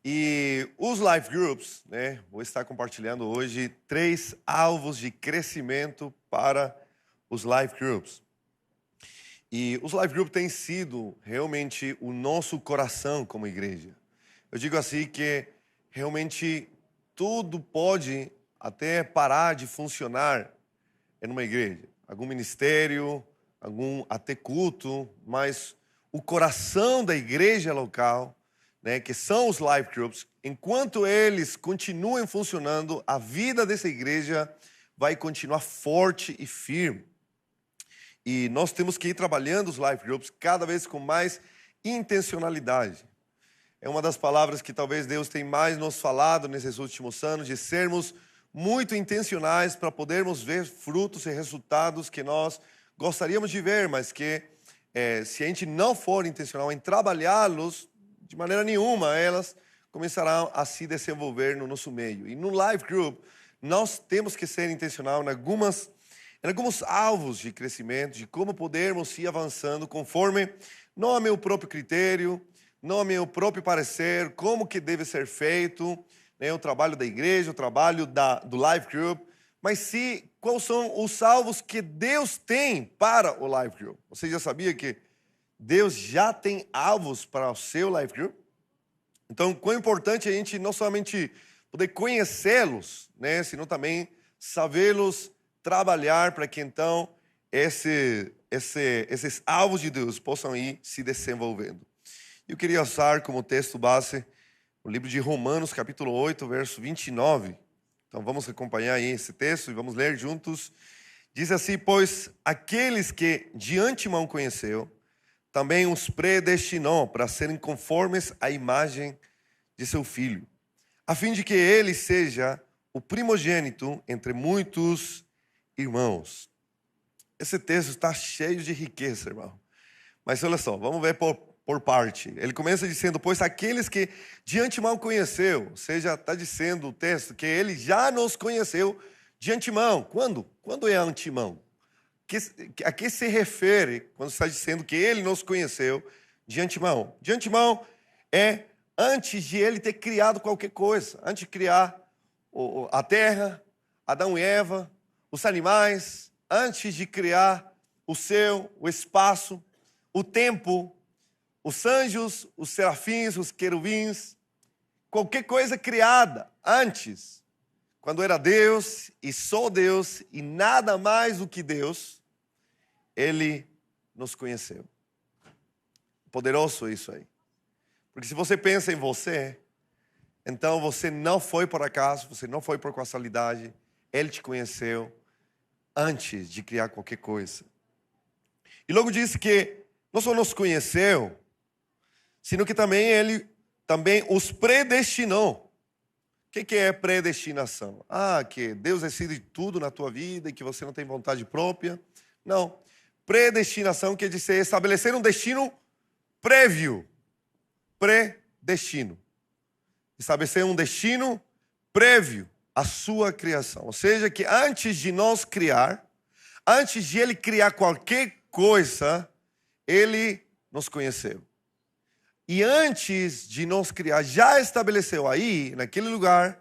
E os Life Groups, né? Vou estar compartilhando hoje 3 alvos de crescimento para os Life Groups. E os Life Groups têm sido realmente o nosso coração como igreja. Eu digo assim que realmente tudo pode até parar de funcionar em uma igreja. Algum ministério, algum até culto, mas o coração da igreja local, né, que são os Life Groups, enquanto eles continuem funcionando, a vida dessa igreja vai continuar forte e firme. E nós temos que ir trabalhando os Life Groups cada vez com mais intencionalidade. É uma das palavras que talvez Deus tenha mais nos falado nesses últimos anos, de sermos muito intencionais para podermos ver frutos e resultados que nós gostaríamos de ver, mas que se a gente não for intencional em trabalhá-los, de maneira nenhuma elas começarão a se desenvolver no nosso meio. E no Life Group, nós temos que ser intencional em alguns alvos de crescimento, de como podermos ir avançando conforme, não a meu próprio critério, não a meu próprio parecer, como que deve ser feito, né, o trabalho da igreja, o trabalho do Life Group, mas quais são os alvos que Deus tem para o Life Group. Você já sabia que Deus já tem alvos para o seu Life Group? Então, quão importante a gente não somente poder conhecê-los, né, sino também sabê-los trabalhar para que então esses alvos de Deus possam ir se desenvolvendo. Eu queria usar como texto base o livro de Romanos, capítulo 8, verso 29. Então vamos acompanhar aí esse texto e vamos ler juntos. Diz assim: pois aqueles que de antemão conheceu, também os predestinou para serem conformes à imagem de seu Filho, a fim de que ele seja o primogênito entre muitos irmãos. Esse texto está cheio de riqueza, irmão. Mas olha só, vamos ver por parte. Ele começa dizendo, pois aqueles que de antemão conheceu, ou seja, está dizendo o texto que ele já nos conheceu de antemão. Quando? Quando é antemão? A que se refere quando está dizendo que ele nos conheceu de antemão? De antemão é antes de ele ter criado qualquer coisa, antes de criar a terra, Adão e Eva, os animais, antes de criar o céu, o espaço, o tempo, os anjos, os serafins, os querubins, qualquer coisa criada antes, quando era Deus e só Deus e nada mais do que Deus, ele nos conheceu. Poderoso isso aí. Porque se você pensa em você, então você não foi por acaso, você não foi por casualidade, ele te conheceu antes de criar qualquer coisa. E logo disse que não só nos conheceu, sino que também ele também os predestinou. O que é predestinação? Que Deus decide tudo na tua vida e que você não tem vontade própria. Não. Predestinação quer dizer estabelecer um destino prévio. Predestino. Estabelecer um destino prévio à sua criação. Ou seja, que antes de nós criar, antes de ele criar qualquer coisa, ele nos conheceu. E antes de nos criar, já estabeleceu aí, naquele lugar,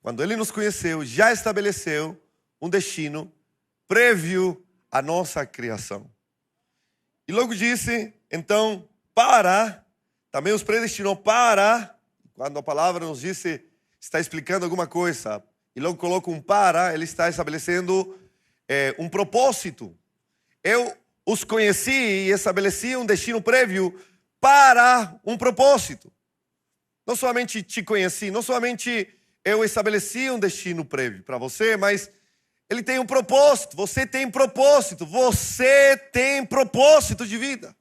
quando ele nos conheceu, já estabeleceu um destino prévio à nossa criação. E logo disse, então, também os predestinou para, quando a palavra nos disse, está explicando alguma coisa, e logo coloca um para, ele está estabelecendo um propósito. Eu os conheci e estabeleci um destino prévio para um propósito. Não somente te conheci, não somente eu estabeleci um destino prévio para você, mas ele tem um propósito, você tem propósito de vida.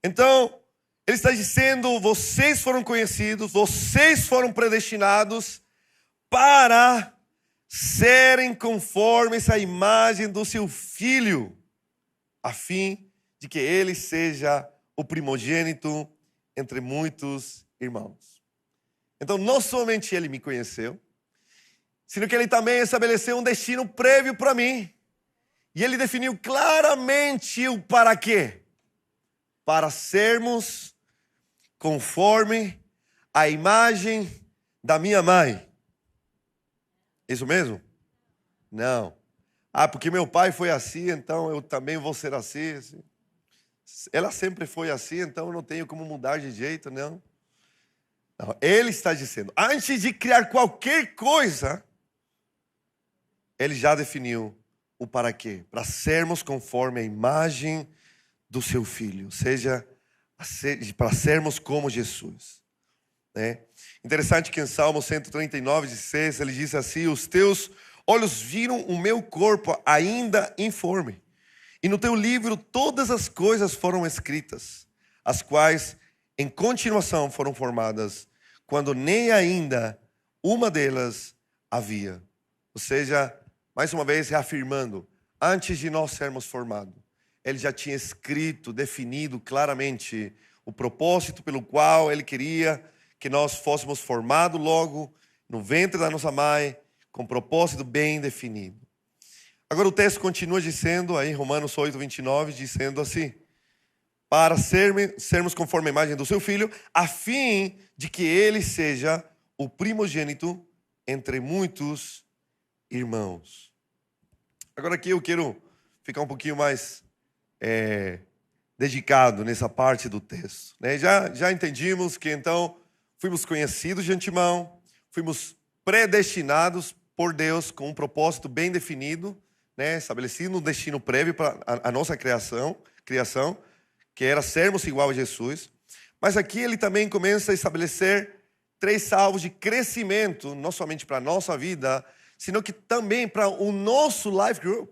Então, ele está dizendo, vocês foram conhecidos, vocês foram predestinados para serem conformes à imagem do seu Filho, a fim de que ele seja o primogênito entre muitos irmãos. Então, não somente ele me conheceu, sino que ele também estabeleceu um destino prévio para mim. E ele definiu claramente o para quê. Para sermos conforme a imagem da minha mãe. Isso mesmo? Não. Ah, porque meu pai foi assim, então eu também vou ser assim. Ela sempre foi assim, então eu não tenho como mudar de jeito, não. Não, ele está dizendo, antes de criar qualquer coisa, ele já definiu o para quê. Para sermos conforme a imagem do seu filho. Ou seja, para sermos como Jesus. Né? Interessante que em Salmo 139:16 ele diz assim: os teus olhos viram o meu corpo ainda informe, e no teu livro todas as coisas foram escritas, as quais em continuação foram formadas, quando nem ainda uma delas havia. Ou seja, mais uma vez reafirmando, antes de nós sermos formados, ele já tinha escrito, definido claramente o propósito pelo qual ele queria que nós fôssemos formados logo no ventre da nossa mãe, com propósito bem definido. Agora o texto continua dizendo, aí Romanos 8:29, dizendo assim: para sermos conforme a imagem do seu filho, a fim de que ele seja o primogênito entre muitos irmãos. Agora aqui eu quero ficar um pouquinho mais dedicado nessa parte do texto. Né? Já entendimos que então fomos conhecidos de antemão, fomos predestinados por Deus com um propósito bem definido, né? Estabelecido um destino prévio para a nossa criação, que era sermos igual a Jesus. Mas aqui ele também começa a estabelecer 3 alvos de crescimento, não somente para a nossa vida, sino que também para o nosso life group.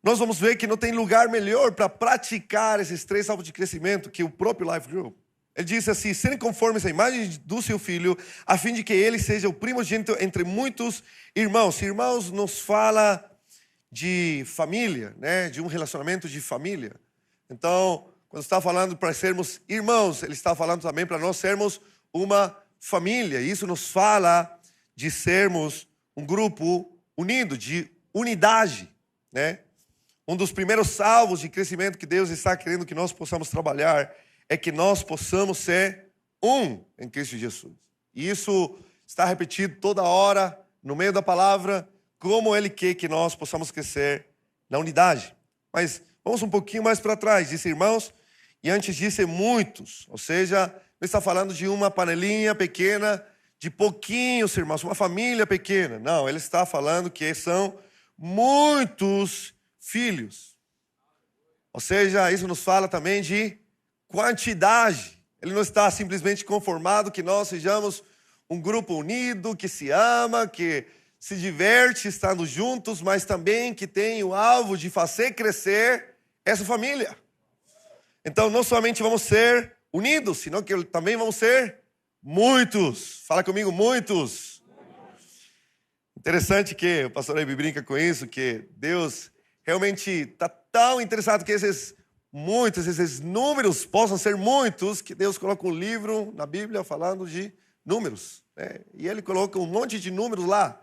Nós vamos ver que não tem lugar melhor para praticar esses 3 alvos de crescimento que o próprio life group. Ele diz assim: serem conformes à imagem do seu filho, a fim de que ele seja o primogênito entre muitos irmãos. Irmãos nos fala de família, né? De um relacionamento de família. Então, quando está falando para sermos irmãos, ele está falando também para nós sermos uma família. Isso nos fala de sermos um grupo unido, de unidade, né? Um dos primeiros salvos de crescimento que Deus está querendo que nós possamos trabalhar é que nós possamos ser um em Cristo Jesus. E isso está repetido toda hora no meio da palavra, como Ele quer que nós possamos crescer na unidade. Mas vamos um pouquinho mais para trás. Disse irmãos, e antes disso muitos. Ou seja, não está falando de uma panelinha pequena, de pouquinhos irmãos, uma família pequena. Não, ele está falando que são muitos filhos. Ou seja, isso nos fala também de quantidade. Ele não está simplesmente conformado que nós sejamos um grupo unido, que se ama, que se diverte estando juntos, mas também que tem o alvo de fazer crescer essa família. Então, não somente vamos ser unidos, senão que também vamos ser muitos. Fala comigo, muitos. Interessante que o pastor Eibe brinca com isso, que Deus realmente está tão interessado que esses números possam ser muitos, que Deus coloca um livro na Bíblia falando de números. Né? E ele coloca um monte de números lá.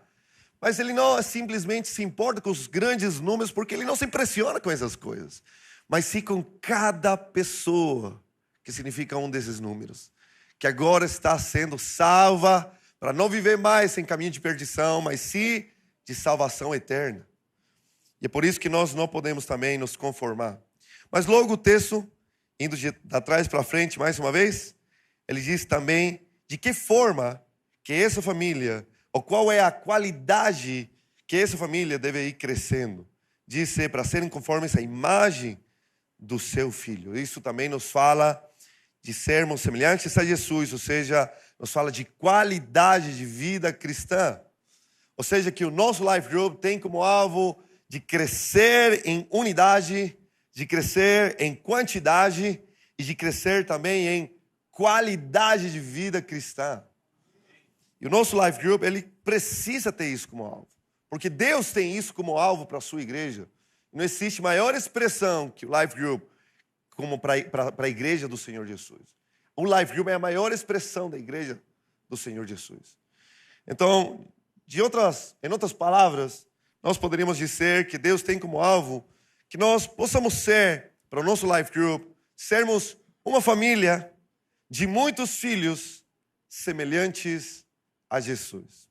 Mas ele não simplesmente se importa com os grandes números, porque ele não se impressiona com essas coisas. Mas sim com cada pessoa, que significa um desses números, que agora está sendo salva, para não viver mais em caminho de perdição, mas sim de salvação eterna. E é por isso que nós não podemos também nos conformar. Mas logo o texto, indo de trás para frente mais uma vez, ele diz também de que forma que essa família, ou qual é a qualidade que essa família deve ir crescendo. Diz para serem conformes à imagem do seu filho. Isso também nos fala de sermos semelhantes a Jesus, ou seja, nos fala de qualidade de vida cristã. Ou seja, que o nosso life group tem como alvo de crescer em unidade, de crescer em quantidade e de crescer também em qualidade de vida cristã. E o nosso life group, ele precisa ter isso como alvo. Porque Deus tem isso como alvo para a sua igreja. Não existe maior expressão que o life group como para a igreja do Senhor Jesus. O life group é a maior expressão da igreja do Senhor Jesus. Então, em outras palavras, nós poderíamos dizer que Deus tem como alvo que nós possamos ser, para o nosso life group, sermos uma família de muitos filhos semelhantes a Jesus.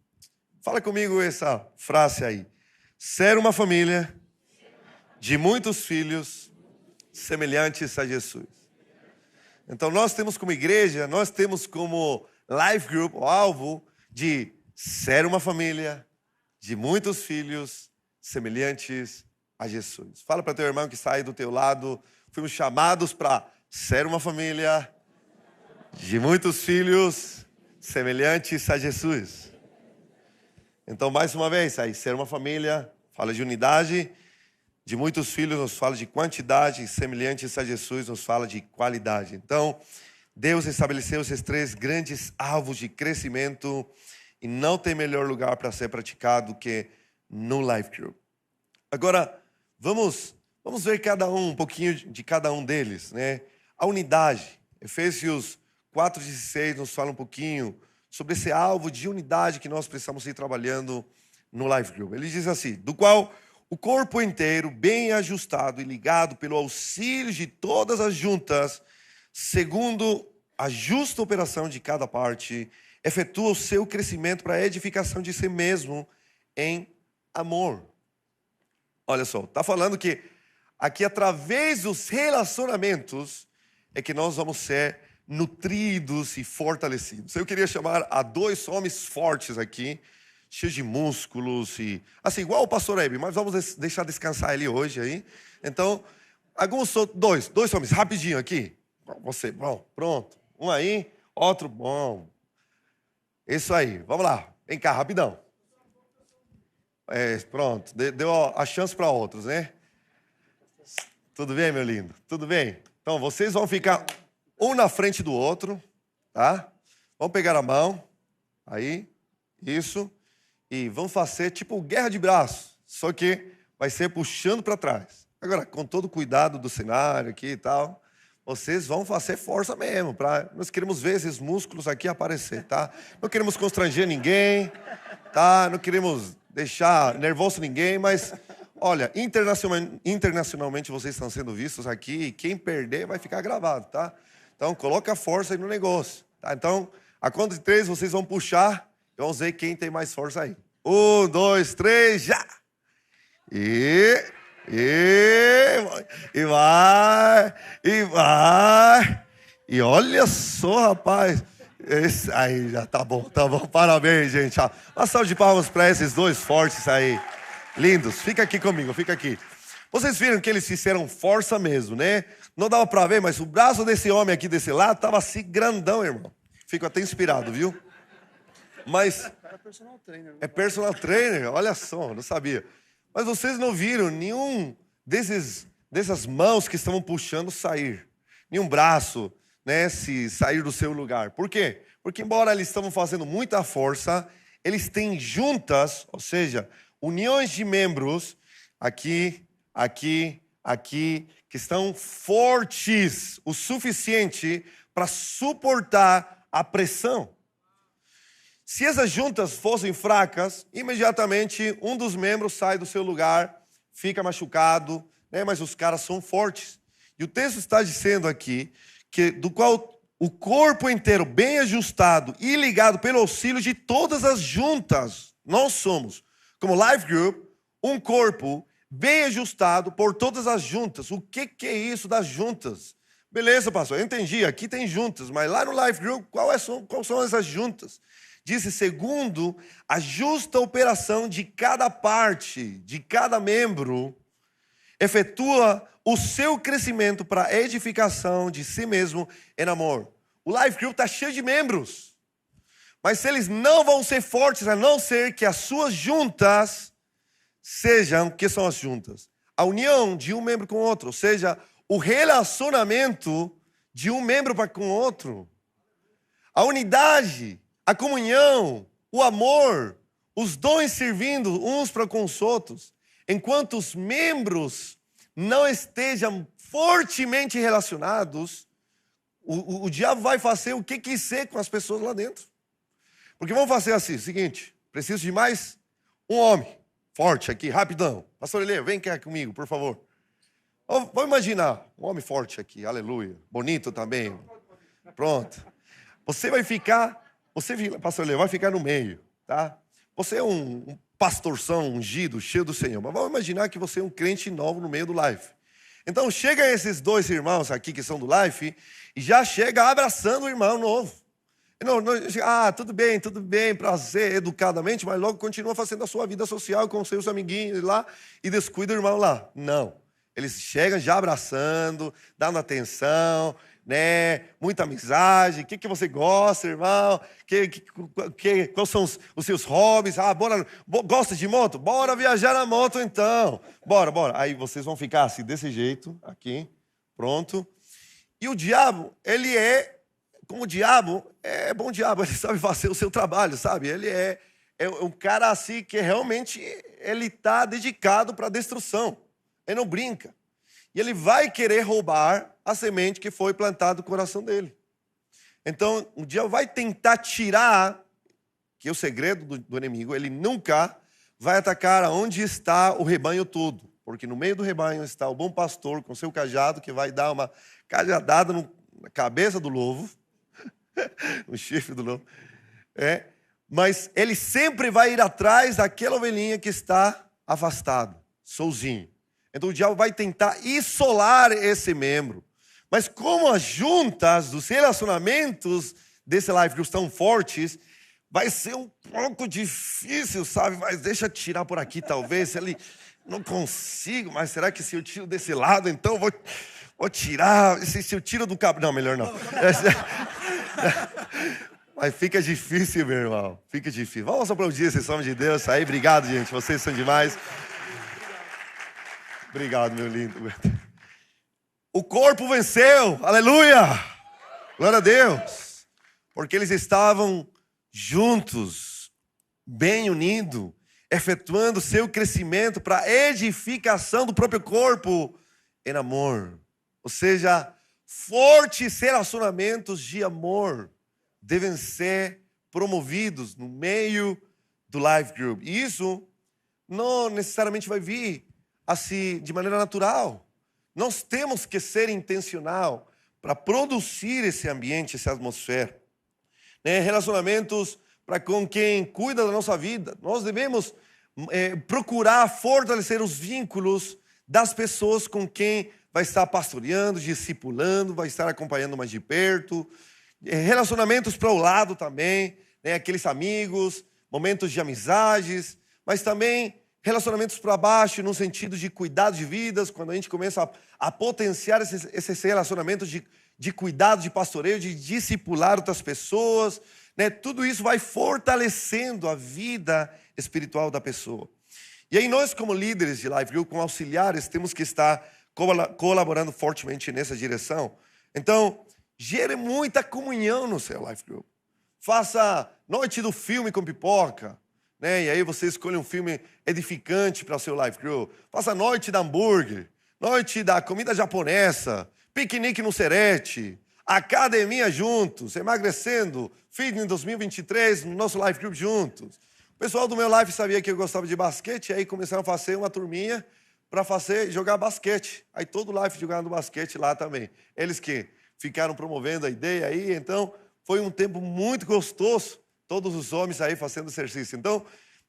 Fala comigo essa frase aí. Ser uma família de muitos filhos semelhantes a Jesus. Então nós temos como igreja, nós temos como Life Group o alvo de ser uma família de muitos filhos semelhantes a Jesus. Fala para teu irmão que está aí do teu lado, fomos chamados para ser uma família de muitos filhos semelhantes a Jesus. Então, mais uma vez, aí, ser uma família, fala de unidade, de muitos filhos nos fala de quantidade, semelhantes a Jesus nos fala de qualidade. Então, Deus estabeleceu esses três grandes alvos de crescimento e não tem melhor lugar para ser praticado que no Life Group. Agora, vamos ver um pouquinho de cada um deles, né? A unidade. Efésios 4,16 nos fala um pouquinho sobre esse alvo de unidade que nós precisamos ir trabalhando no Life Group. Ele diz assim, do qual o corpo inteiro, bem ajustado e ligado pelo auxílio de todas as juntas, segundo a justa operação de cada parte, efetua o seu crescimento para a edificação de si mesmo em amor. Olha só, está falando que aqui através dos relacionamentos é que nós vamos ser nutridos e fortalecidos. Eu queria chamar a dois homens fortes aqui, cheios de músculos e assim, igual o pastor Hebe, mas vamos deixar descansar ele hoje aí. Então, dois homens, rapidinho aqui. Você, bom, pronto. Um aí, outro, bom. Isso aí, vamos lá. Vem cá, rapidão. Pronto, deu a chance para outros, né? Tudo bem, meu lindo? Tudo bem? Então, vocês vão ficar um na frente do outro, tá? Vamos pegar a mão, aí, isso, e vamos fazer tipo guerra de braços, só que vai ser puxando para trás. Agora, com todo o cuidado do cenário aqui e tal, vocês vão fazer força mesmo, nós queremos ver esses músculos aqui aparecer, tá? Não queremos constranger ninguém, tá? Não queremos deixar nervoso ninguém, mas... Olha, internacionalmente vocês estão sendo vistos aqui e quem perder vai ficar gravado, tá? Então, coloca força aí no negócio, tá? Então, a conta de 3 vocês vão puxar e vamos ver quem tem mais força aí. 1, 2, 3, já! E vai. E olha só, rapaz. Esse aí já tá bom. Parabéns, gente. Uma salva de palmas para esses dois fortes aí. Lindos, fica aqui comigo, fica aqui. Vocês viram que eles fizeram força mesmo, né? Não dava pra ver, mas o braço desse homem aqui desse lado tava assim grandão, irmão. Fico até inspirado, viu? Mas é personal trainer. É personal trainer, olha só, não sabia. Mas vocês não viram nenhum dessas mãos que estavam puxando sair. Nenhum braço, né, se sair do seu lugar. Por quê? Porque embora eles estavam fazendo muita força, eles têm juntas, ou seja, uniões de membros, aqui, que estão fortes o suficiente para suportar a pressão. Se essas juntas fossem fracas, imediatamente um dos membros sai do seu lugar, fica machucado, né? Mas os caras são fortes. E o texto está dizendo aqui que do qual o corpo inteiro, bem ajustado e ligado pelo auxílio de todas as juntas, nós somos, como Life Group, um corpo bem ajustado por todas as juntas. O que é isso das juntas? Beleza, pastor, eu entendi, aqui tem juntas, mas lá no Life Group, quais são essas juntas? Diz, segundo a justa operação de cada parte, de cada membro, efetua o seu crescimento para a edificação de si mesmo em amor. O Life Group está cheio de membros, mas eles não vão ser fortes a não ser que as suas juntas sejam, o que são as juntas? A união de um membro com o outro, ou seja, o relacionamento de um membro para com o outro. A unidade, a comunhão, o amor, os dons servindo uns para com os outros. Enquanto os membros não estejam fortemente relacionados, o diabo vai fazer o que quiser com as pessoas lá dentro. Porque vamos fazer assim, seguinte, preciso de mais um homem forte aqui, rapidão. Pastor Elê, vem cá comigo, por favor. Vamos imaginar um homem forte aqui, aleluia. Bonito também. Pronto. Você vai ficar Você, pastor Leo, vai ficar no meio, tá? Você é um pastorção ungido, cheio do Senhor. Mas vamos imaginar que você é um crente novo no meio do Life. Então, chega esses dois irmãos aqui que são do Life e já chega abraçando o irmão novo. Tudo bem, prazer, educadamente, mas logo continua fazendo a sua vida social com seus amiguinhos lá e descuida o irmão lá. Não. Eles chegam já abraçando, dando atenção, né? Muita amizade. O que você gosta, irmão? Quais são os seus hobbies? Gosta de moto? Bora viajar na moto então. Bora. Aí vocês vão ficar assim, desse jeito, aqui, pronto. E o diabo, como o diabo, é bom diabo, ele sabe fazer o seu trabalho, sabe? Ele é um cara assim que realmente ele está dedicado para a destruição. Ele não brinca. E ele vai querer roubar a semente que foi plantada no coração dele. Então, o diabo vai tentar tirar, que é o segredo do inimigo, ele nunca vai atacar aonde está o rebanho todo. Porque no meio do rebanho está o bom pastor com seu cajado, que vai dar uma cajadada na cabeça do lobo, no chifre do lobo. Mas ele sempre vai ir atrás daquela ovelhinha que está afastada, sozinho. Então o diabo vai tentar isolar esse membro. Mas como as juntas dos relacionamentos desse life group estão fortes, vai ser um pouco difícil, sabe? Mas deixa eu tirar por aqui, talvez. Se ele não consigo, mas será que se eu tiro desse lado, então vou tirar? Se eu tiro do cabo... Não, melhor não. Mas fica difícil, meu irmão. Fica difícil. Vamos aplaudir esse nome de Deus aí. Obrigado, gente. Vocês são demais. Obrigado, meu lindo. O corpo venceu. Aleluia. Glória a Deus. Porque eles estavam juntos, bem unidos, efetuando seu crescimento para a edificação do próprio corpo em amor. Ou seja, fortes relacionamentos de amor devem ser promovidos no meio do life group. E isso não necessariamente vai vir assim de maneira natural. Nós temos que ser intencional para produzir esse ambiente, essa atmosfera. Relacionamentos para com quem cuida da nossa vida. Nós devemos procurar fortalecer os vínculos das pessoas com quem vai estar pastoreando, discipulando, vai estar acompanhando mais de perto. Relacionamentos para o lado também, aqueles amigos, momentos de amizades, mas também relacionamentos para baixo, no sentido de cuidado de vidas, quando a gente começa a potenciar esses relacionamentos de cuidado, de pastoreio, de discipular outras pessoas, tudo isso vai fortalecendo a vida espiritual da pessoa. E aí nós, como líderes de Life Group, como auxiliares, temos que estar colaborando fortemente nessa direção. Então, gere muita comunhão no seu Life Group. Faça noite do filme com pipoca, e aí você escolhe um filme edificante para o seu Life Group. Faça noite da hambúrguer, noite da comida japonesa, piquenique no Serete, academia juntos, emagrecendo, fitness 2023 no nosso Life Group juntos. O pessoal do meu Life sabia que eu gostava de basquete, e aí começaram a fazer uma turminha para jogar basquete. Aí todo o Life jogando basquete lá também. Eles que ficaram promovendo a ideia aí, então foi um tempo muito gostoso, todos os homens aí fazendo exercício. Então,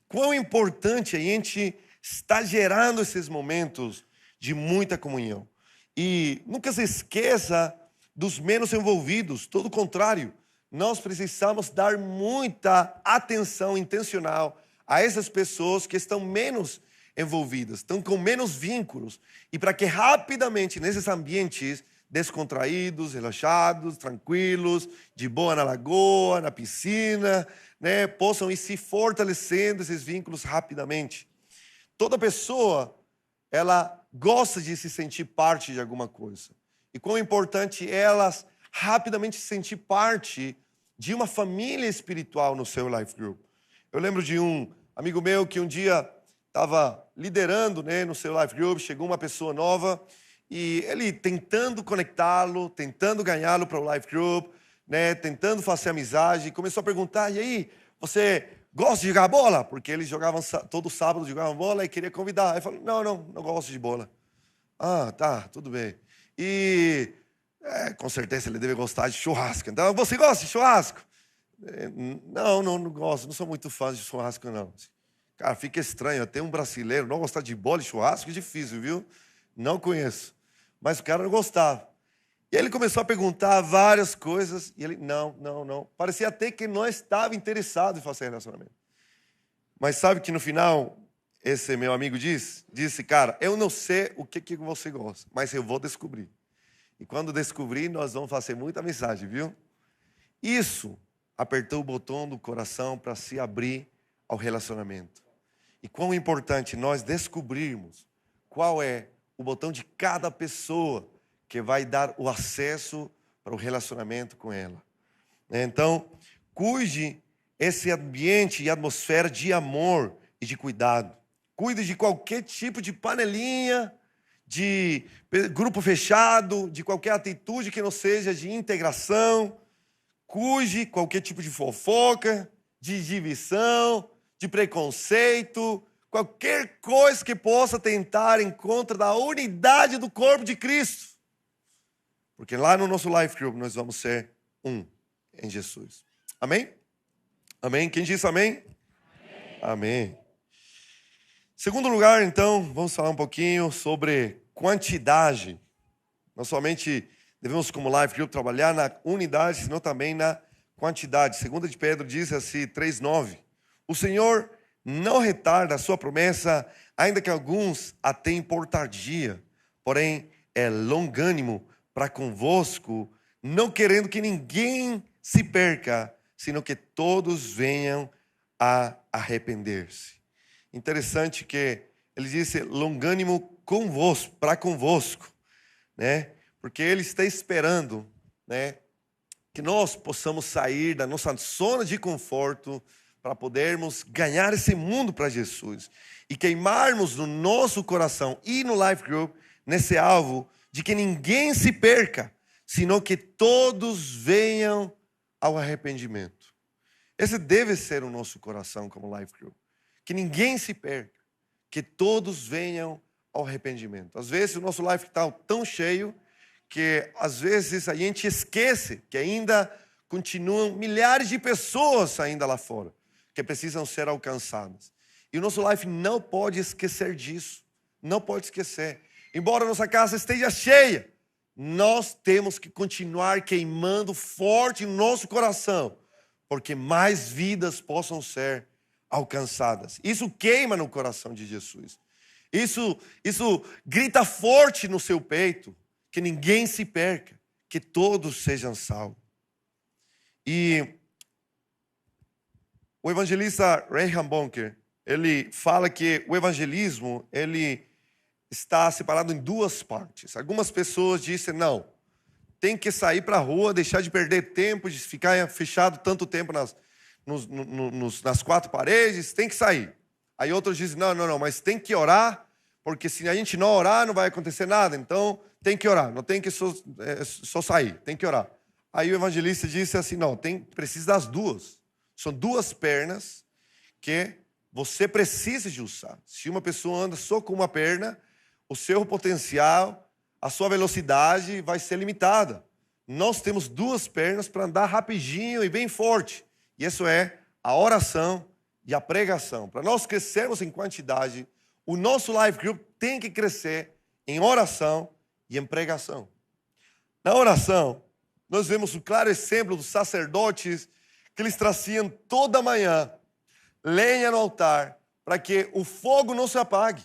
quão importante a gente está gerando esses momentos de muita comunhão. E nunca se esqueça dos menos envolvidos, todo o contrário, nós precisamos dar muita atenção intencional a essas pessoas que estão menos envolvidas, estão com menos vínculos, e para que rapidamente nesses ambientes descontraídos, relaxados, tranquilos, de boa na lagoa, na piscina, possam ir se fortalecendo esses vínculos rapidamente. Toda pessoa, ela gosta de se sentir parte de alguma coisa. E quão importante é elas rapidamente se sentir parte de uma família espiritual no seu Life Group. Eu lembro de um amigo meu que um dia estava liderando no seu Life Group, chegou uma pessoa nova, e ele tentando conectá-lo, tentando ganhá-lo para o Life Group, tentando fazer amizade, começou a perguntar: e aí, você gosta de jogar bola? Porque eles jogavam, todo sábado jogavam bola e queria convidar. Aí falou: não gosto de bola. Ah, tá, tudo bem. E com certeza ele deve gostar de churrasco. Então, você gosta de churrasco? Não gosto, não sou muito fã de churrasco, não. Cara, fica estranho, até um brasileiro não gostar de bolo e churrasco é difícil, viu? Não conheço. Mas o cara não gostava. E ele começou a perguntar várias coisas, e ele, não. Parecia até que não estava interessado em fazer relacionamento. Mas sabe que no final, esse meu amigo disse, cara, eu não sei o que você gosta, mas eu vou descobrir. E quando descobrir, nós vamos fazer muita mensagem, viu? Isso apertou o botão do coração para se abrir ao relacionamento. E quão importante nós descobrirmos qual é o botão de cada pessoa que vai dar o acesso para o relacionamento com ela. Então, cuide esse ambiente e atmosfera de amor e de cuidado. Cuide de qualquer tipo de panelinha, de grupo fechado, de qualquer atitude que não seja de integração. Cuide qualquer tipo de fofoca, de divisão, de preconceito, qualquer coisa que possa tentar em contra da unidade do corpo de Cristo. Porque lá no nosso Life Group nós vamos ser um em Jesus. Amém? Amém? Quem disse amém? Amém. Segundo lugar, então, vamos falar um pouquinho sobre quantidade. Não somente devemos, como Life Group, trabalhar na unidade, senão também na quantidade. Segunda de Pedro diz assim, 3:9. O Senhor não retarda a sua promessa, ainda que alguns a tenham por tardia. Porém, é longânimo para convosco, não querendo que ninguém se perca, sino que todos venham a arrepender-se. Interessante que ele disse longânimo convosco, para convosco, né? Porque ele está esperando, né, que nós possamos sair da nossa zona de conforto para podermos ganhar esse mundo para Jesus e queimarmos no nosso coração e no Life Group nesse alvo de que ninguém se perca, senão que todos venham ao arrependimento. Esse deve ser o nosso coração como Life Group. Que ninguém se perca, que todos venham ao arrependimento. Às vezes o nosso Life está tão cheio que às vezes a gente esquece que ainda continuam milhares de pessoas ainda lá fora, que precisam ser alcançadas. E o nosso Life não pode esquecer disso. Não pode esquecer. Embora nossa casa esteja cheia, nós temos que continuar queimando forte no nosso coração, porque mais vidas possam ser alcançadas. Isso queima no coração de Jesus. Isso grita forte no seu peito, que ninguém se perca, que todos sejam salvos. E o evangelista Reinhard Bonker, ele fala que o evangelismo, ele está separado em duas partes. Algumas pessoas dizem, não, tem que sair para a rua, deixar de perder tempo, de ficar fechado tanto tempo nas quatro paredes, tem que sair. Aí outros dizem, não, mas tem que orar, porque se a gente não orar, não vai acontecer nada, então tem que orar, não tem que só sair, tem que orar. Aí o evangelista disse assim, não, precisa das duas. São duas pernas que você precisa de usar. Se uma pessoa anda só com uma perna, o seu potencial, a sua velocidade vai ser limitada. Nós temos duas pernas para andar rapidinho e bem forte. E isso é a oração e a pregação. Para nós crescermos em quantidade, o nosso Life Group tem que crescer em oração e em pregação. Na oração, nós vemos um claro exemplo dos sacerdotes que eles traziam toda manhã lenha no altar para que o fogo não se apague.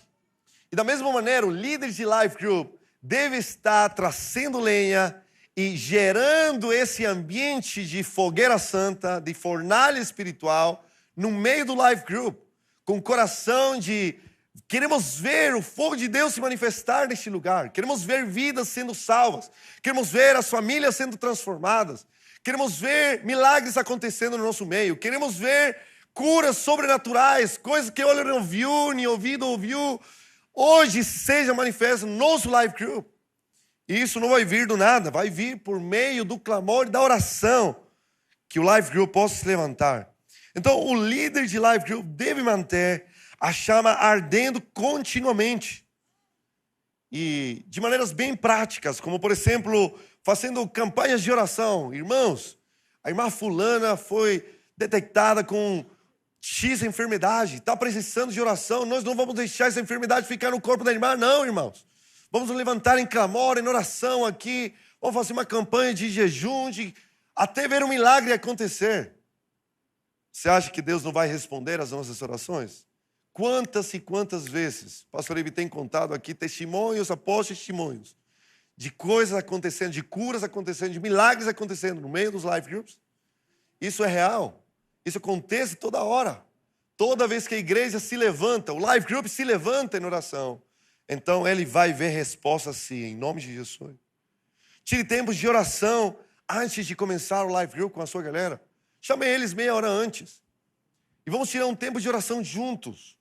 E da mesma maneira, o líder de Life Group deve estar trazendo lenha e gerando esse ambiente de fogueira santa, de fornalha espiritual, no meio do Life Group, com coração de queremos ver o fogo de Deus se manifestar neste lugar, queremos ver vidas sendo salvas, queremos ver as famílias sendo transformadas, queremos ver milagres acontecendo no nosso meio, queremos ver curas sobrenaturais, coisas que olho não viu, nem ouvido ouviu, hoje seja manifesto no nosso Life Group. E isso não vai vir do nada, vai vir por meio do clamor e da oração que o Life Group possa se levantar. Então, o líder de Life Group deve manter a chama ardendo continuamente. E de maneiras bem práticas, como por exemplo, fazendo campanhas de oração. Irmãos, A irmã fulana foi detectada com X enfermidade, está precisando de oração. Nós não vamos deixar essa enfermidade ficar no corpo da irmã, não, irmãos. Vamos nos levantar em clamor, em oração aqui. Vamos fazer uma campanha de jejum, até ver um milagre acontecer. Você acha que Deus não vai responder às nossas orações? Quantas e quantas vezes o pastor Ibi tem contado aqui testemunhos após testemunhos de coisas acontecendo, de curas acontecendo, de milagres acontecendo no meio dos life groups? Isso é real. Isso acontece toda hora. Toda vez que a igreja se levanta, o life group se levanta em oração, então ele vai ver respostas sim, em nome de Jesus. Tire tempos de oração antes de começar o life group com a sua galera. Chame eles meia hora antes. E vamos tirar um tempo de oração juntos.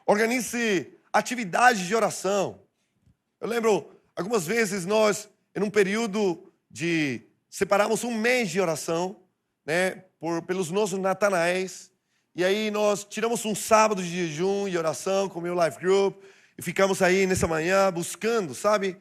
Organize atividades de oração. Eu lembro, algumas vezes nós, em um período separamos um mês de oração, né, pelos nossos natanaéis. E aí nós tiramos um sábado de jejum e oração com o meu life group. E ficamos aí nessa manhã buscando, sabe,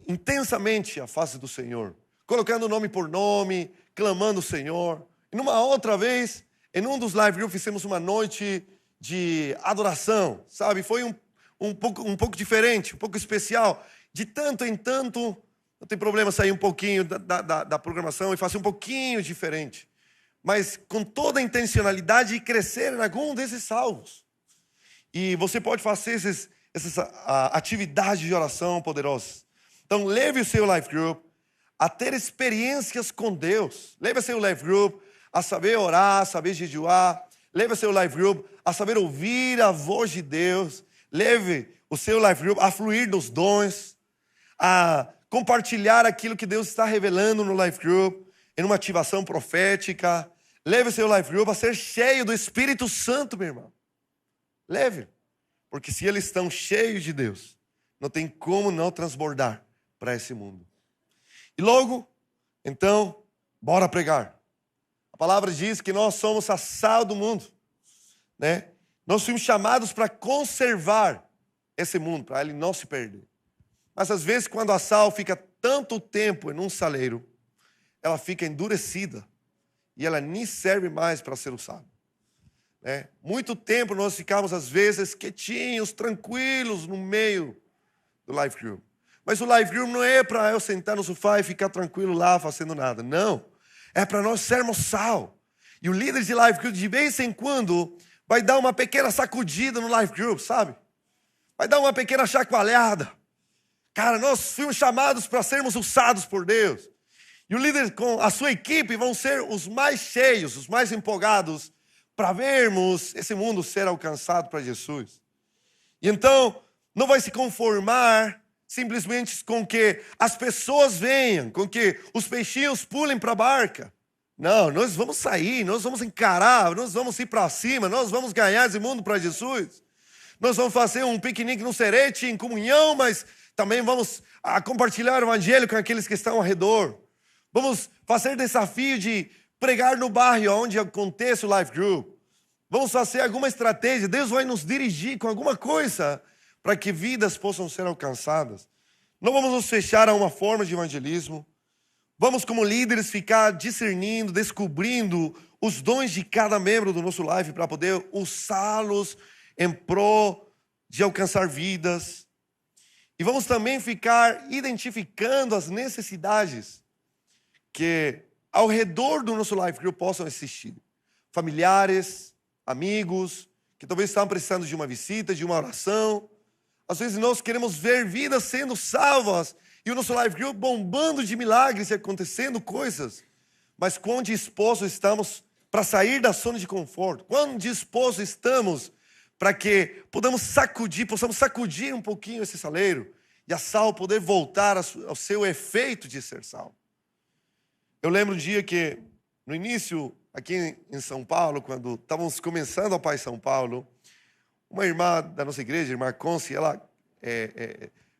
intensamente a face do Senhor. Colocando nome por nome, clamando o Senhor. E numa outra vez, em um dos live groups, fizemos uma noite de adoração, sabe? Foi um pouco diferente, um pouco especial. De tanto em tanto, não tem problema sair um pouquinho da programação e fazer um pouquinho diferente. Mas com toda a intencionalidade de crescer em algum desses salvos. E você pode fazer essas atividades de oração poderosas. Então, leve o seu life group a ter experiências com Deus. Leve o seu life group a saber orar, a saber jejuar. Leve o seu life group a saber ouvir a voz de Deus. Leve o seu life group a fluir dos dons, a compartilhar aquilo que Deus está revelando no life group, em uma ativação profética. Leve o seu life group a ser cheio do Espírito Santo, meu irmão. Leve. Porque se eles estão cheios de Deus, não tem como não transbordar para esse mundo. E logo, então, bora pregar. A palavra diz que nós somos a sal do mundo, né? Nós fomos chamados para conservar esse mundo, para ele não se perder. Mas às vezes, quando a sal fica tanto tempo em um saleiro, ela fica endurecida e ela nem serve mais para ser usada. Muito tempo nós ficamos, às vezes, quietinhos, tranquilos no meio do life group. Mas o life group não é para eu sentar no sofá e ficar tranquilo lá fazendo nada. Não. É para nós sermos sal. E o líder de life group, de vez em quando, vai dar uma pequena sacudida no life group, sabe? Vai dar uma pequena chacoalhada. Cara, nós fomos chamados para sermos usados por Deus. E o líder com a sua equipe vão ser os mais cheios, os mais empolgados, para vermos esse mundo ser alcançado para Jesus. E então, não vai se conformar simplesmente com que as pessoas venham, com que os peixinhos pulem para a barca. Não, nós vamos sair, nós vamos encarar, nós vamos ir para cima, nós vamos ganhar esse mundo para Jesus. Nós vamos fazer um piquenique no Serete, em comunhão, mas também vamos compartilhar o evangelho com aqueles que estão ao redor. Vamos fazer desafio de pregar no bairro onde acontece o life group. Vamos fazer alguma estratégia. Deus vai nos dirigir com alguma coisa para que vidas possam ser alcançadas. Não vamos nos fechar a uma forma de evangelismo. Vamos, como líderes, ficar discernindo, descobrindo os dons de cada membro do nosso life para poder usá-los em prol de alcançar vidas. E vamos também ficar identificando as necessidades que ao redor do nosso life group possam existir. Familiares, amigos, que talvez estão precisando de uma visita, de uma oração. Às vezes nós queremos ver vidas sendo salvas e o nosso life group bombando de milagres e acontecendo coisas. Mas quão dispostos estamos para sair da zona de conforto? Quão dispostos estamos para que possamos sacudir um pouquinho esse saleiro e a sal poder voltar ao seu efeito de ser sal? Eu lembro um dia que, no início, aqui em São Paulo, quando estávamos começando a Pai São Paulo, uma irmã da nossa igreja, a irmã Conce, ela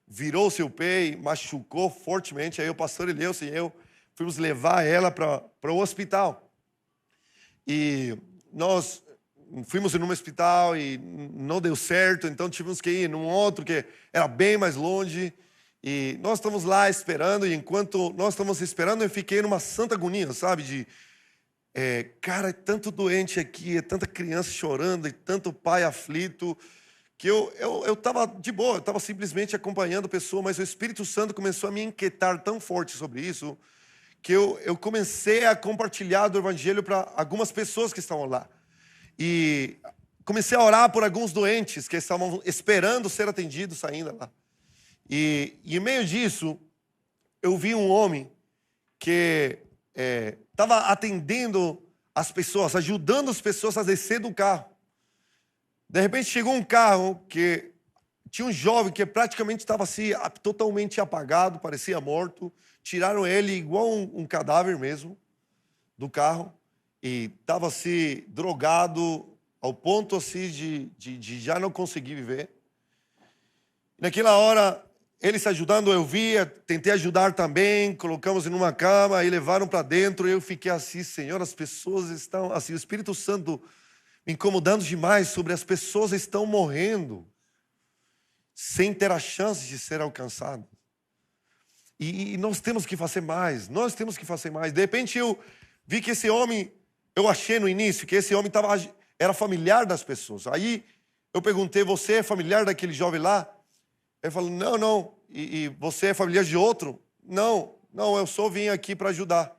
virou seu pé e machucou fortemente. Aí o pastor Elielson e eu fomos levar ela para o hospital. E nós fomos em um hospital e não deu certo, então tivemos que ir num outro que era bem mais longe. E nós estamos lá esperando, e enquanto nós estamos esperando, eu fiquei numa santa agonia, sabe? Cara, é tanto doente aqui, é tanta criança chorando e tanto pai aflito, que eu estava de boa, eu estava simplesmente acompanhando a pessoa, mas o Espírito Santo começou a me inquietar tão forte sobre isso, que eu comecei a compartilhar do Evangelho para algumas pessoas que estavam lá. E comecei a orar por alguns doentes que estavam esperando ser atendidos ainda lá. E em meio disso, eu vi um homem que estava atendendo as pessoas, ajudando as pessoas a descer do carro. De repente chegou um carro que tinha um jovem que praticamente estava assim, totalmente apagado, parecia morto. Tiraram ele igual um cadáver mesmo do carro e estava assim drogado ao ponto assim de já não conseguir viver. Naquela hora, eles ajudando, eu via, tentei ajudar também, colocamos em uma cama e levaram para dentro. E eu fiquei assim, Senhor, as pessoas estão assim, o Espírito Santo me incomodando demais sobre as pessoas estão morrendo sem ter a chance de ser alcançadas. E nós temos que fazer mais, nós temos que fazer mais. De repente eu vi que esse homem, eu achei no início que esse homem era familiar das pessoas. Aí eu perguntei, você é familiar daquele jovem lá? Ele falou, não. E você é familiar de outro? Não, eu só vim aqui para ajudar.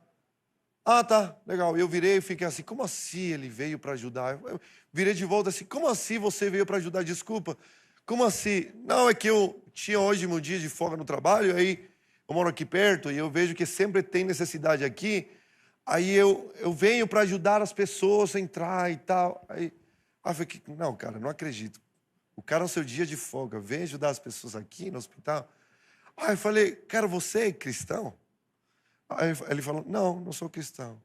Ah, tá, legal. Eu virei e fiquei assim, como assim ele veio para ajudar? Eu virei de volta assim, como assim você veio para ajudar? Desculpa, como assim? Não, é que eu tinha hoje meu dia de folga no trabalho, aí eu moro aqui perto e eu vejo que sempre tem necessidade aqui, aí eu venho para ajudar as pessoas a entrar e tal. Aí eu fiquei, não, cara, não acredito. O cara, no seu dia de folga, vem ajudar as pessoas aqui no hospital. Aí eu falei, cara, você é cristão? Aí ele falou, não sou cristão.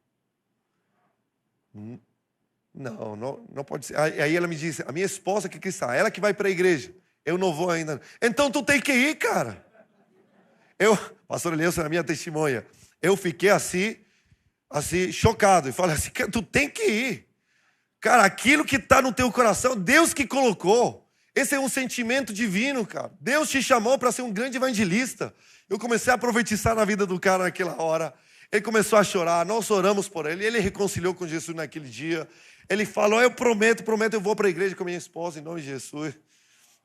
Não pode ser. Aí ela me disse, a minha esposa que é cristã, ela que vai para a igreja. Eu não vou ainda. Então tu tem que ir, cara. Pastor Elias, a minha testemunha, eu fiquei assim, chocado. E falei assim, tu tem que ir. Cara, aquilo que está no teu coração, Deus que colocou. Esse é um sentimento divino, cara. Deus te chamou para ser um grande evangelista. Eu comecei a profetizar na vida do cara naquela hora. Ele começou a chorar, nós oramos por ele. Ele reconciliou com Jesus naquele dia. Ele falou, eu prometo, eu vou para a igreja com a minha esposa, em nome de Jesus.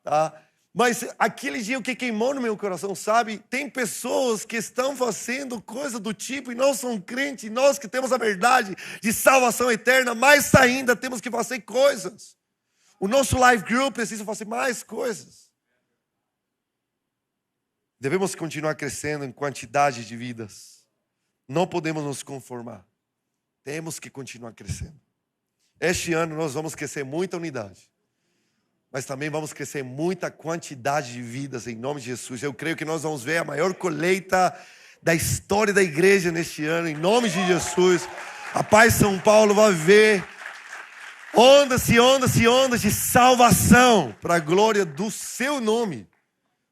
Tá? Mas aquele dia o que queimou no meu coração, sabe? Tem pessoas que estão fazendo coisa do tipo e não são crentes. Nós que temos a verdade de salvação eterna, mais ainda temos que fazer coisas. O nosso life group precisa fazer mais coisas. Devemos continuar crescendo em quantidade de vidas. Não podemos nos conformar. Temos que continuar crescendo. Este ano nós vamos crescer muita unidade. Mas também vamos crescer muita quantidade de vidas em nome de Jesus. Eu creio que nós vamos ver a maior colheita da história da igreja neste ano, em nome de Jesus. A Paz São Paulo vai ver ondas e ondas e ondas de salvação para a glória do seu nome.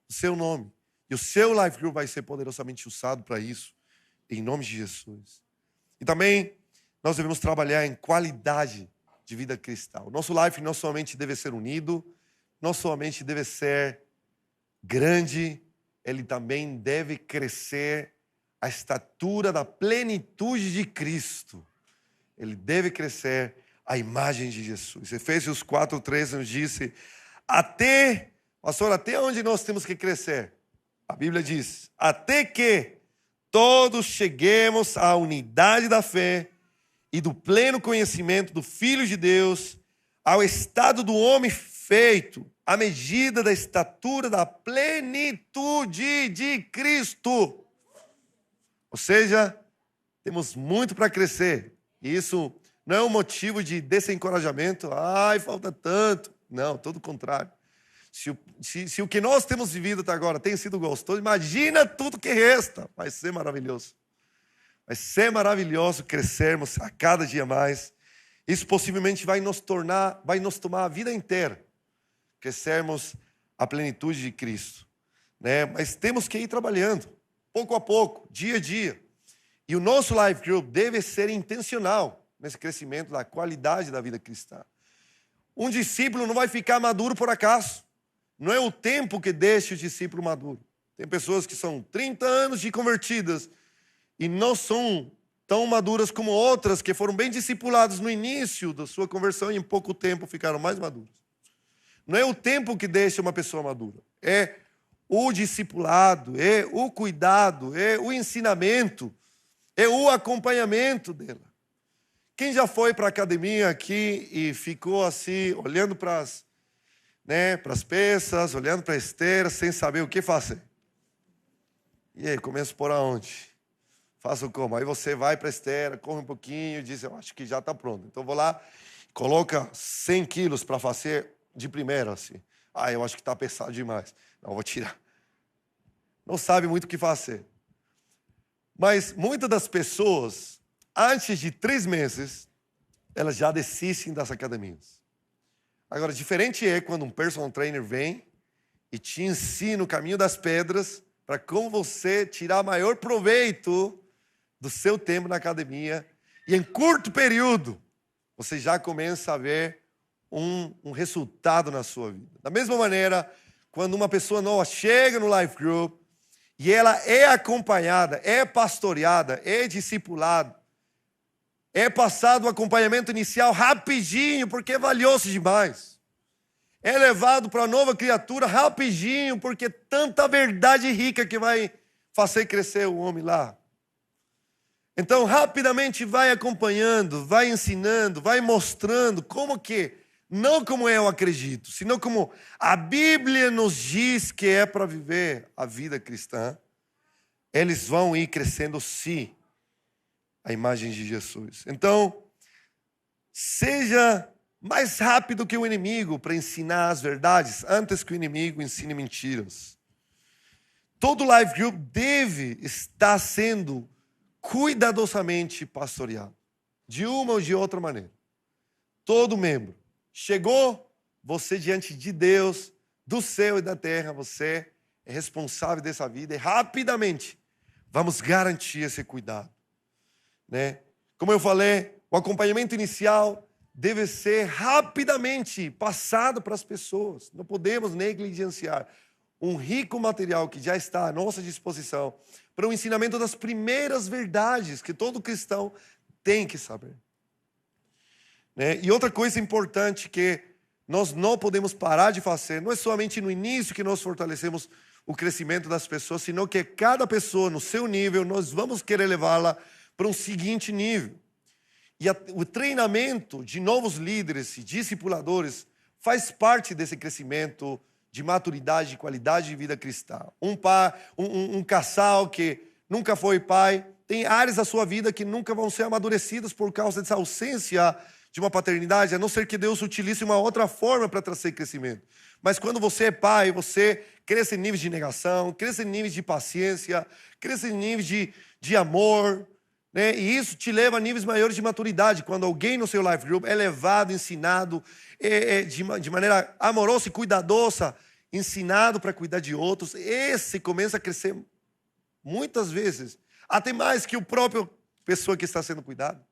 O seu nome. E o seu life group vai ser poderosamente usado para isso, em nome de Jesus. E também nós devemos trabalhar em qualidade de vida cristã. O nosso life não somente deve ser unido, não somente deve ser grande, ele também deve crescer à estatura da plenitude de Cristo. Ele deve crescer à imagem de Jesus. Efésios 4:3 nos diz, pastor, até onde nós temos que crescer? A Bíblia diz, até que todos cheguemos à unidade da fé e do pleno conhecimento do Filho de Deus, ao estado do homem feito, à medida da estatura da plenitude de Cristo. Ou seja, temos muito para crescer. E isso não é um motivo de desencorajamento. Ai, falta tanto. Não, todo o contrário. Se o que nós temos vivido até agora tem sido gostoso, imagina tudo que resta. Vai ser maravilhoso. Vai ser maravilhoso crescermos a cada dia mais. Isso possivelmente vai nos tomar a vida inteira. Crescermos a plenitude de Cristo. Né? Mas temos que ir trabalhando, pouco a pouco, dia a dia. E o nosso life group deve ser intencional nesse crescimento da qualidade da vida cristã. Um discípulo não vai ficar maduro por acaso. Não é o tempo que deixa o discípulo maduro. Tem pessoas que são 30 anos de convertidas e não são tão maduras como outras que foram bem discipuladas no início da sua conversão e em pouco tempo ficaram mais maduras. Não é o tempo que deixa uma pessoa madura, é o discipulado, é o cuidado, é o ensinamento, é o acompanhamento dela. Quem já foi para a academia aqui e ficou assim, olhando para as peças, olhando para a esteira, sem saber o que fazer? E aí, começo por aonde? Faço como? Aí você vai para a esteira, corre um pouquinho e diz, eu acho que já está pronto. Então vou lá, coloca 100 quilos para fazer de primeira, assim. Ah, eu acho que está pesado demais. Não, vou tirar. Não sabe muito o que fazer. Mas muitas das pessoas, antes de 3 meses, elas já desistem das academias. Agora, diferente é quando um personal trainer vem e te ensina o caminho das pedras para como você tirar maior proveito do seu tempo na academia. E em curto período, você já começa a ver um resultado na sua vida. Da mesma maneira, quando uma pessoa nova chega no Life Group e ela é acompanhada, é pastoreada, é discipulada, é passado o acompanhamento inicial rapidinho, porque é valioso demais. É levado para a nova criatura rapidinho, porque é tanta verdade rica que vai fazer crescer o homem lá. Então, rapidamente vai acompanhando, vai ensinando, vai mostrando como que, não como eu acredito, senão como a Bíblia nos diz que é para viver a vida cristã. Eles vão ir crescendo sim a imagem de Jesus. Então, seja mais rápido que o inimigo para ensinar as verdades antes que o inimigo ensine mentiras. Todo Life Group deve estar sendo cuidadosamente pastoreado, de uma ou de outra maneira. Todo membro. Chegou você diante de Deus, do céu e da terra, você é responsável dessa vida e rapidamente vamos garantir esse cuidado. Né? Como eu falei, o acompanhamento inicial deve ser rapidamente passado para as pessoas. Não podemos negligenciar um rico material que já está à nossa disposição para o ensinamento das primeiras verdades que todo cristão tem que saber. Né? E outra coisa importante que nós não podemos parar de fazer, não é somente no início que nós fortalecemos o crescimento das pessoas, senão que cada pessoa no seu nível, nós vamos querer levá-la para um seguinte nível. E o treinamento de novos líderes e discipuladores faz parte desse crescimento de maturidade e qualidade de vida cristã. Um casal que nunca foi pai, tem áreas da sua vida que nunca vão ser amadurecidas por causa dessa ausência de uma paternidade, a não ser que Deus utilize uma outra forma para trazer crescimento. Mas quando você é pai, você cresce em níveis de negação, cresce em níveis de paciência, cresce em níveis de amor, né? E isso te leva a níveis maiores de maturidade. Quando alguém no seu Life Group é levado, ensinado de maneira amorosa e cuidadosa, ensinado para cuidar de outros, esse começa a crescer muitas vezes, até mais que o próprio pessoa que está sendo cuidada.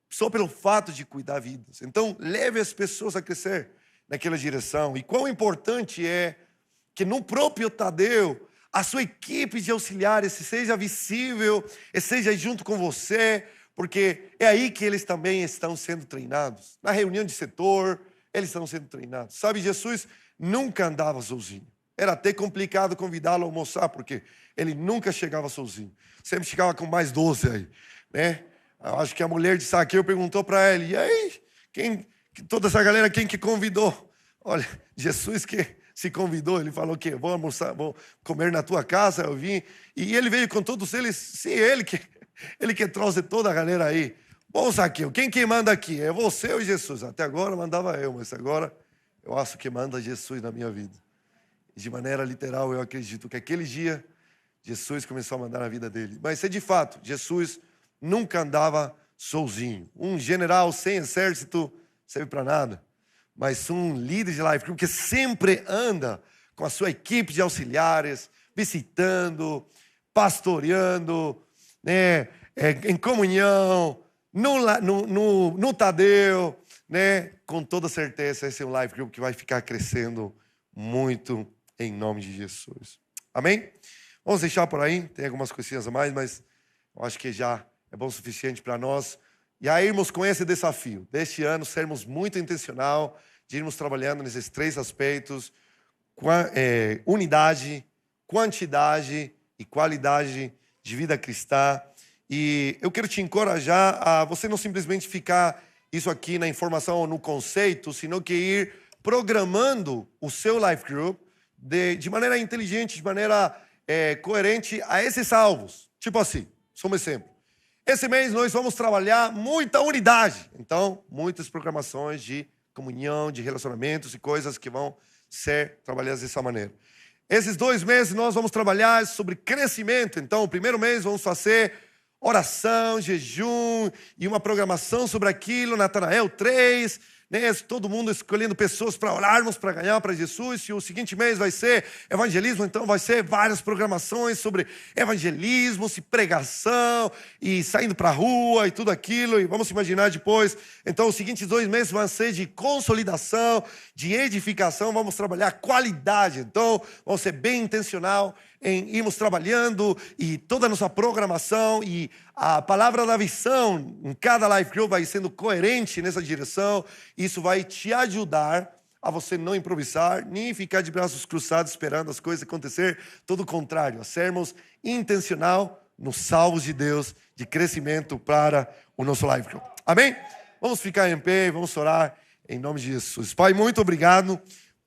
Só pelo fato de cuidar vidas. Então, leve as pessoas a crescer naquela direção. E quão importante é que no próprio Tadeu, a sua equipe de auxiliares seja visível, e seja junto com você, porque é aí que eles também estão sendo treinados. Na reunião de setor, eles estão sendo treinados. Sabe, Jesus nunca andava sozinho. Era até complicado convidá-lo a almoçar, porque ele nunca chegava sozinho. Sempre chegava com mais 12 aí, né? Eu acho que a mulher de Zaqueu perguntou para ele, e aí, toda essa galera, quem que convidou? Olha, Jesus que se convidou, ele falou que vou almoçar, vou comer na tua casa, eu vim. E ele veio com todos eles, sim, ele que trouxe toda a galera aí. Bom, Zaqueu, quem que manda aqui? É você ou Jesus? Até agora mandava eu, mas agora eu acho que manda Jesus na minha vida. E de maneira literal, eu acredito que aquele dia, Jesus começou a mandar na vida dele. Mas é de fato, Jesus nunca andava sozinho. Um general sem exército serve para nada. Mas um líder de Life Group que sempre anda com a sua equipe de auxiliares, visitando, pastoreando, né, em comunhão, no Tadeu, né, com toda certeza esse é um Life Group que vai ficar crescendo muito em nome de Jesus. Amém? Vamos deixar por aí, tem algumas coisinhas a mais, mas eu acho que já é bom o suficiente para nós. E aí, irmãos, com esse desafio deste ano, sermos muito intencional, de irmos trabalhando nesses três aspectos: unidade, quantidade e qualidade de vida cristã. E eu quero te encorajar a você não simplesmente ficar isso aqui na informação ou no conceito, sino que ir programando o seu life group de maneira inteligente, de maneira coerente a esses alvos. Tipo assim, só um exemplo. Esse mês nós vamos trabalhar muita unidade. Então, muitas programações de comunhão, de relacionamentos e coisas que vão ser trabalhadas dessa maneira. Esses 2 meses nós vamos trabalhar sobre crescimento. Então, o primeiro mês vamos fazer oração, jejum e uma programação sobre aquilo, Natanael 3, né? Todo mundo escolhendo pessoas para orarmos, para ganhar para Jesus. E o seguinte mês vai ser evangelismo, então vai ser várias programações sobre evangelismo, e pregação, e saindo para a rua e tudo aquilo. E vamos imaginar depois, então os seguintes 2 meses vão ser de consolidação, de edificação, vamos trabalhar qualidade. Então, vamos ser bem intencional em irmos trabalhando e toda a nossa programação e a palavra da visão em cada life group vai sendo coerente nessa direção. Isso vai te ajudar a você não improvisar, nem ficar de braços cruzados esperando as coisas acontecer. Todo o contrário, a sermos intencional nos salvos de Deus, de crescimento para o nosso life group. Amém? Vamos ficar em pé, vamos orar em nome de Jesus. Pai, muito obrigado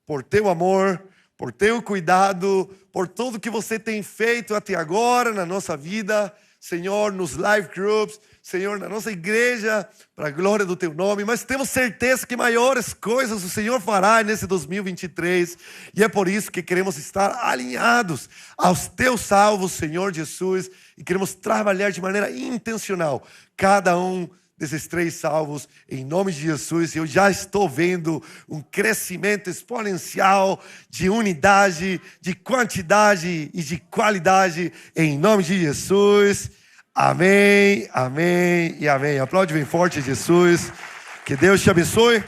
por teu amor, por teu cuidado, por tudo que você tem feito até agora na nossa vida, Senhor, nos life groups, Senhor, na nossa igreja, para a glória do teu nome. Mas temos certeza que maiores coisas o Senhor fará nesse 2023. E é por isso que queremos estar alinhados aos teus salvos, Senhor Jesus. E queremos trabalhar de maneira intencional cada um desses 3 salvos, em nome de Jesus. Eu já estou vendo um crescimento exponencial de unidade, de quantidade e de qualidade, em nome de Jesus. Amém, amém e amém. Aplaude bem forte, Jesus. Que Deus te abençoe.